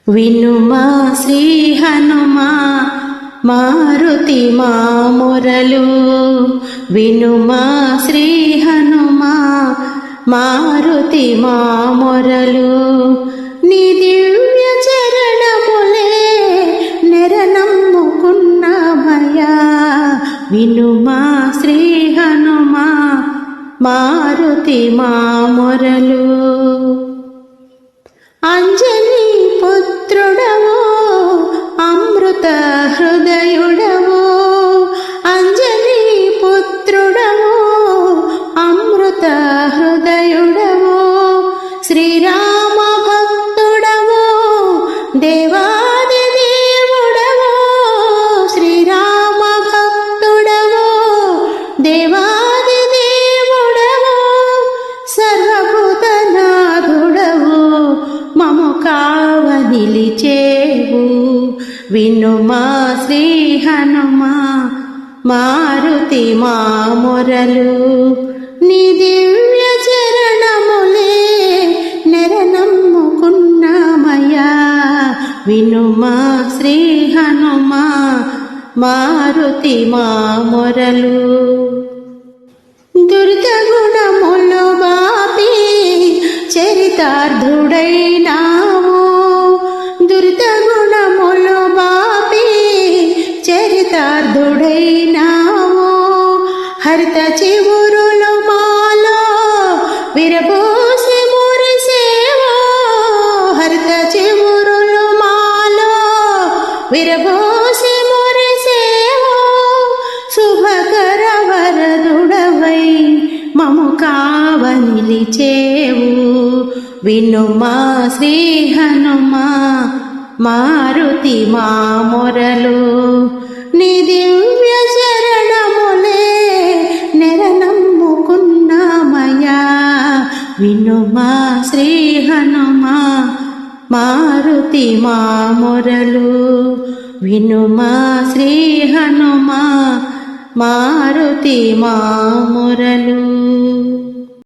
వినుమా శ్రీ హనుమా మారుతి మా మొరలు, వినుమా శ్రీ హనుమా మారుతి మా మొరలు. నీ దివ్య చరణములే నెరనమ్ముకున్నామయ్యా, వినుమా శ్రీ హనుమా మారుతి మా మొరలు. అంజనీ పుత్రుడవో అమృత హృదయుడవో, అంజనీ పుత్రుడవో అమృత హృదయుడవో, శ్రీరామ భక్తుడవో దేవాది దేవుడవో, శ్రీరామ భక్తుడవో దేవాది దేవుడవో, సర్వభూతనాథుడవో మము కావ నిలిచేవు, వినుమా శ్రీ హనుమా మారుతి మా మొరలు. నీ దివ్య చరణములే నెరనమ్ముకున్నామయ్యా, వినుమా శ్రీ హనుమా మారుతి మా మొరలు. దురిత గుణములు బాపి చరితార్థుడైనావు, దురిత గుణములు బాపి చరితార్థుడైనావు, హరిత చివురులు మాలో విరబోసి మురిసేవో, హరిత చివురులు మాలో విరబోసి మురిసేవో, శుభకర వరదుడవై మము కావ నిలిచేవు, వినుమా శ్రీ హనుమా మారుతి మా మొరలు. నీ దివ్య చరణములే నెరనమ్ముకున్నామయ్యా, వినుమా శ్రీ హనుమా మారుతి మా మొరలు, వినుమా శ్రీ హనుమా మారుతి మా మొరలు.